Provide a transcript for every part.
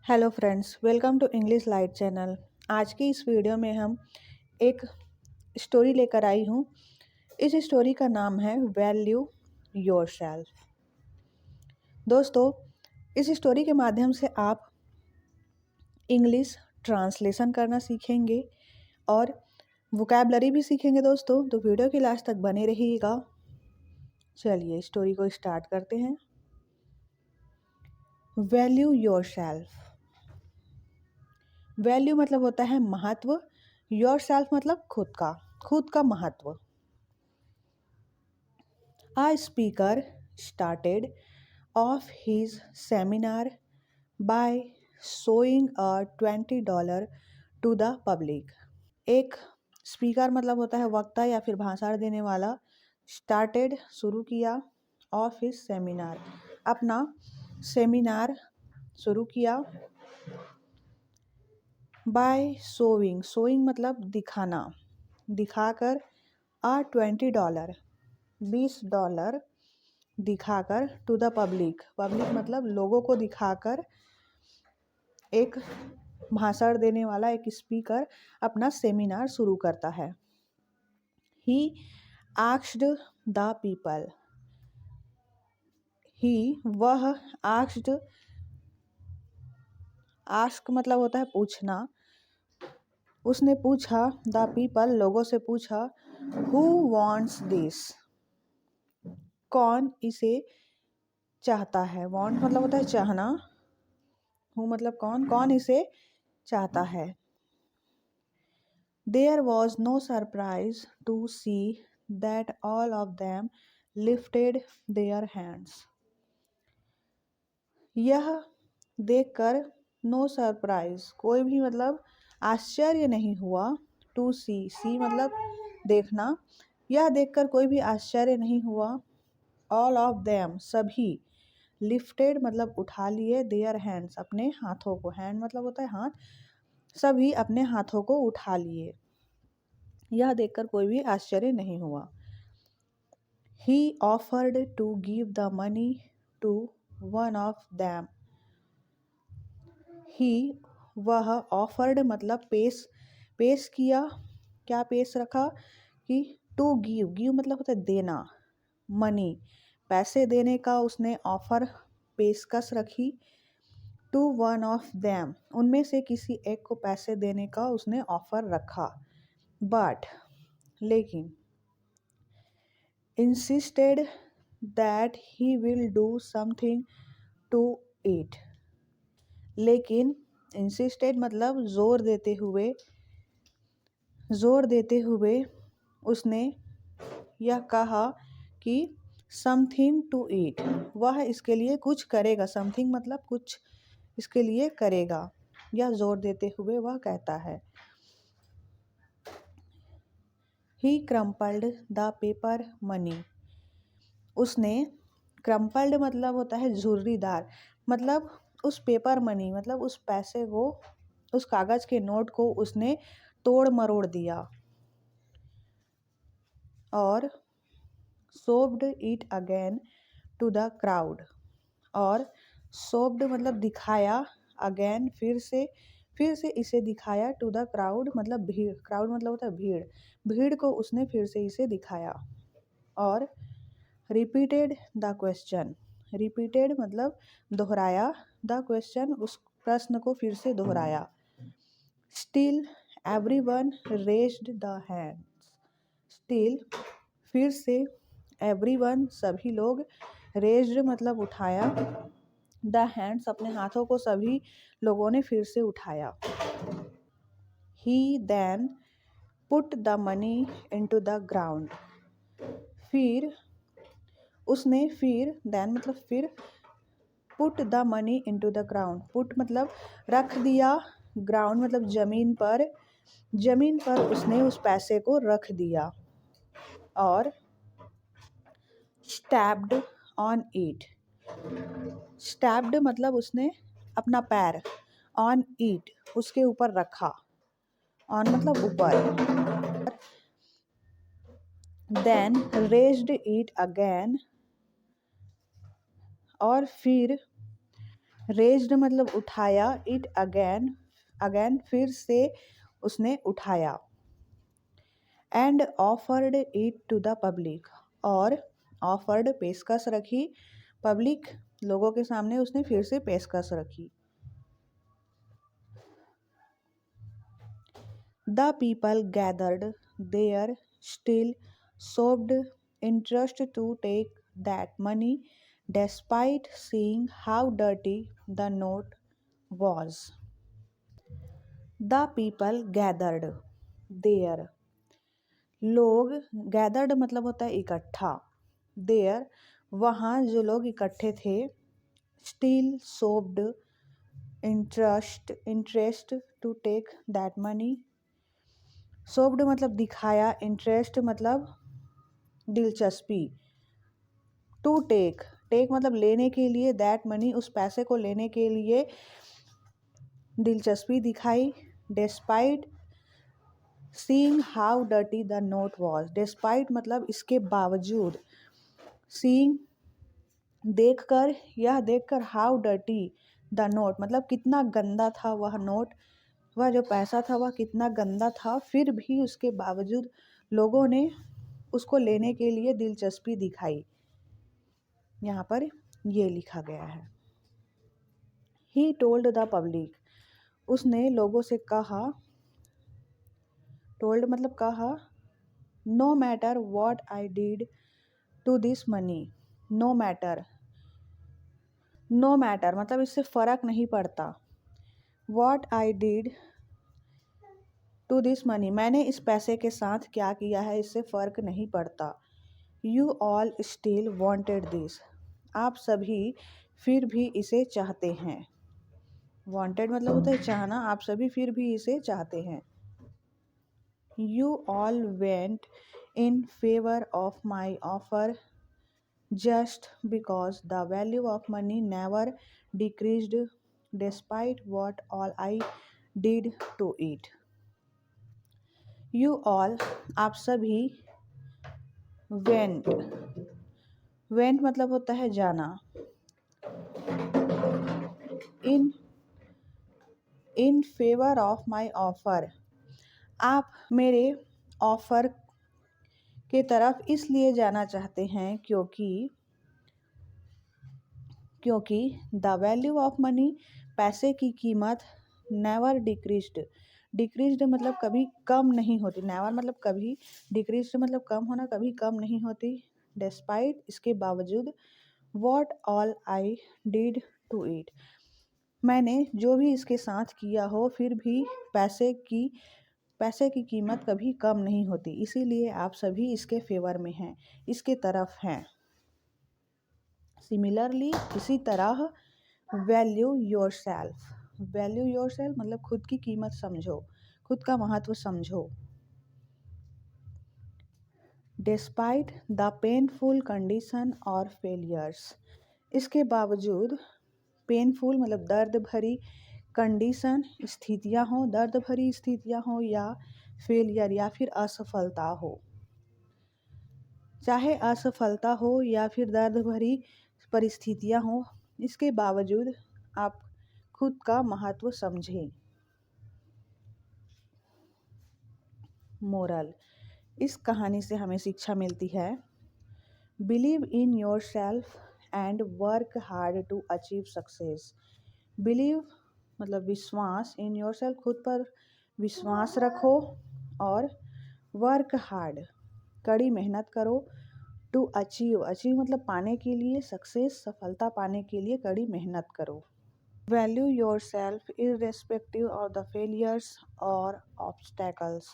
Hello friends, welcome to English light channel. आज की इस वीडियो में हम एक स्टोरी लेकर आई हूँ। इस स्टोरी का नाम है वैल्यू योरसेल्फ। दोस्तों, इस स्टोरी के माध्यम से आप इंग्लिश ट्रांसलेशन करना सीखेंगे और वोकैबलरी भी सीखेंगे। दोस्तों, तो वीडियो के लास्ट तक बने रहिएगा। चलिए स्टोरी को स्टार्ट करते हैं। Value yourself. वैल्यू मतलब होता है महत्व, योरसेल्फ मतलब खुद का महत्व। A speaker started off his seminar by showing a $20 to the public. एक स्पीकर मतलब होता है वक्ता या फिर भाषण देने वाला। स्टार्टेड शुरू किया, ऑफ हिज सेमिनार अपना सेमिनार शुरू किया। बाय शोइंग मतलब दिखाना, दिखाकर। $20 $20 दिखाकर, टू द पब्लिक मतलब लोगों को दिखाकर, एक भाषण देने वाला एक स्पीकर अपना सेमिनार शुरू करता है। He asked the people. वह आस्क्ड, आस्क मतलब होता है पूछना। उसने पूछा, द पीपल लोगों से पूछा, हु वांट्स दिस, कौन इसे चाहता है। वांट मतलब होता है चाहना, हु मतलब कौन इसे चाहता है। There was no surprise to see that all of them lifted their hands. यह देखकर, नो सरप्राइज कोई भी मतलब आश्चर्य नहीं हुआ। टू सी मतलब देखना। यह देखकर कोई भी आश्चर्य नहीं हुआ। ऑल ऑफ देम सभी, लिफ्टेड मतलब उठा लिए, देयर हैंड्स अपने हाथों को। हैंड मतलब होता है हाथ। सभी अपने हाथों को उठा लिए। यह देखकर कोई भी आश्चर्य नहीं हुआ। He offered to give the money to one of them. वह offered मतलब पेश किया। क्या पेश रखा कि टू गिव मतलब होता है देना। मनी पैसे देने का उसने ऑफर पेशकश रखी। टू वन ऑफ देम उनमें से किसी एक को पैसे देने का उसने ऑफर रखा। बट लेकिन, insisted that he will do something to it. लेकिन insisted मतलब जोर देते हुए उसने यह कहा कि something to it, वह इसके लिए कुछ करेगा। something मतलब कुछ इसके लिए करेगा, यह जोर देते हुए वह कहता है। He crumpled the paper money. उसने क्रम्पल्ड मतलब होता है झुर्रीदार, मतलब उस पेपर मनी मतलब उस पैसे को, उस कागज के नोट को उसने तोड़ मरोड़ दिया। और shoved it again to the crowd. और शोव्ड मतलब दिखाया, अगेन फिर से इसे दिखाया। टू द क्राउड मतलब भीड़, क्राउड मतलब होता है भीड़। भीड़ को उसने फिर से इसे दिखाया। और रिपीटेड द क्वेश्चन, रिपीटेड मतलब दोहराया। द क्वेश्चन उस प्रश्न को फिर से दोहराया। Still everyone raised the hands. Still फिर से, एवरीवन सभी लोग, रेज्ड मतलब उठाया, द हैंड्स अपने हाथों को सभी लोगों ने फिर से उठाया। He then put the money into the ground. फिर देन मतलब फिर, put the money into the ground put मतलब रख दिया, ग्राउंड मतलब जमीन पर उसने उस पैसे को रख दिया। और स्टैब्ड ऑन इट, स्टैब्ड मतलब उसने अपना पैर, ऑन इट उसके ऊपर रखा, ऑन मतलब ऊपर। देन रेज्ड इट अगेन, और फिर रेज्ड मतलब उठाया, इट अगेन, अगेन फिर से उसने उठाया, and offered it to the public, और ऑफर्ड पेशकश रखी, पब्लिक लोगों के सामने उसने फिर से पेशकश रखी। The people gathered there still showed interest to take that money despite seeing how dirty the note was. The people gathered there, लोग, गैदर्ड मतलब होता है इकट्ठा, देयर वहाँ जो लोग इकट्ठे थे, still showed interest to take that money, showed मतलब दिखाया, इंटरेस्ट मतलब दिलचस्पी, टू टेक, टेक मतलब लेने के लिए, दैट मनी उस पैसे को लेने के लिए दिलचस्पी दिखाई, despite seeing how dirty the note was, despite मतलब इसके बावजूद, सीइंग देखकर, यह देखकर, हाउ डर्टी द नोट मतलब कितना गंदा था वह नोट, वह जो पैसा था वह कितना गंदा था, फिर भी उसके बावजूद लोगों ने उसको लेने के लिए दिलचस्पी दिखाई। यहाँ पर ये लिखा गया है। ही टोल्ड द पब्लिक, उसने लोगों से कहा, टोल्ड मतलब कहा, no matter what I did to this money, no matter, no matter मतलब इससे फ़र्क नहीं पड़ता, what I did to this money मैंने इस पैसे के साथ क्या किया है इससे फ़र्क नहीं पड़ता, you all still wanted this, आप सभी फिर भी इसे चाहते हैं, वॉन्टेड मतलब होता है चाहना, आप सभी फिर भी इसे चाहते हैं, you all went in favour of my offer just because the value of money never decreased despite what all I did to it. You all, आप सभी, went, went मतलब होता है जाना, in favor of my offer, आप मेरे offer के तरफ इसलिए जाना चाहते हैं क्योंकि द वैल्यू ऑफ मनी पैसे की कीमत नेवर डिक्रीज्ड, डिक्रीज्ड मतलब कभी कम नहीं होती, नेवर मतलब कभी, डिक्रीज्ड मतलब कम होना, कभी कम नहीं होती, डिस्पाइट इसके बावजूद, what all I did to it मैंने जो भी इसके साथ किया हो फिर भी पैसे की कीमत कभी कम नहीं होती, इसीलिए आप सभी इसके फेवर में हैं, इसके तरफ हैं। सिमिलरली इसी तरह, value your self, value your self मतलब खुद की कीमत समझो, खुद का महत्व समझो। डिस्पाइट द पेनफुल कंडीशन और फेलियर्स, इसके बावजूद, पेनफुल मतलब दर्द भरी, कंडीशन स्थितियाँ हों, दर्द भरी स्थितियाँ हों, या फेलियर या फिर असफलता हो, चाहे असफलता हो या फिर दर्द भरी परिस्थितियाँ हों, इसके बावजूद आप खुद का महत्व समझें। मोरल, इस कहानी से हमें शिक्षा मिलती है, believe in yourself and work hard to achieve success, believe मतलब विश्वास, इन योर सेल्फ खुद पर विश्वास रखो, और वर्क हार्ड कड़ी मेहनत करो, टू अचीव, अचीव मतलब पाने के लिए, सक्सेस सफलता पाने के लिए कड़ी मेहनत करो। Value your self irrespective of the failures और ऑब्स्टैकल्स,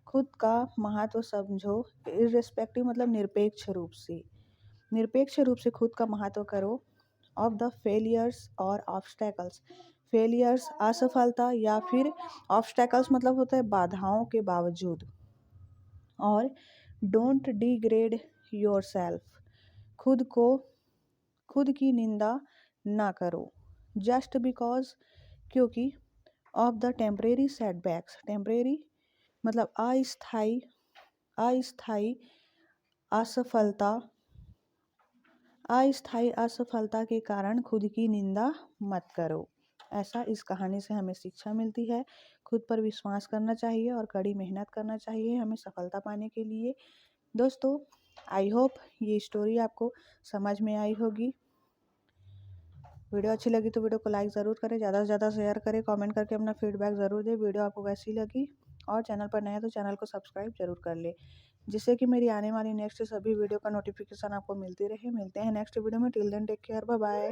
खुद का महत्व समझो, इररेस्पेक्टिव मतलब निरपेक्ष रूप से, निरपेक्ष रूप से खुद का महत्व करो, ऑफ द फेलियर्स और ऑब्स्टैकल्स, फेलियर्स असफलता या फिर ऑब्स्टैकल्स मतलब होता है बाधाओं के बावजूद, और डोंट डिग्रेड योर सेल्फ, खुद की निंदा ना करो, जस्ट बिकॉज क्योंकि, of the temporary setbacks, temporary मतलब अस्थाई असफलता, अस्थायी असफलता के कारण खुद की निंदा मत करो। ऐसा इस कहानी से हमें शिक्षा मिलती है। खुद पर विश्वास करना चाहिए और कड़ी मेहनत करना चाहिए हमें सफलता पाने के लिए। दोस्तों, आई होप ये स्टोरी आपको समझ में आई होगी। वीडियो अच्छी लगी तो वीडियो को लाइक ज़रूर करें, ज़्यादा से ज़्यादा शेयर करें, कमेंट करके अपना फीडबैक ज़रूर दें वीडियो आपको कैसी लगी। और चैनल पर नया तो चैनल को सब्सक्राइब जरूर कर ले, जिससे कि मेरी आने वाली नेक्स्ट सभी वीडियो का नोटिफिकेशन आपको मिलती रहे। मिलते हैं नेक्स्ट वीडियो में। Till then take care, bye bye.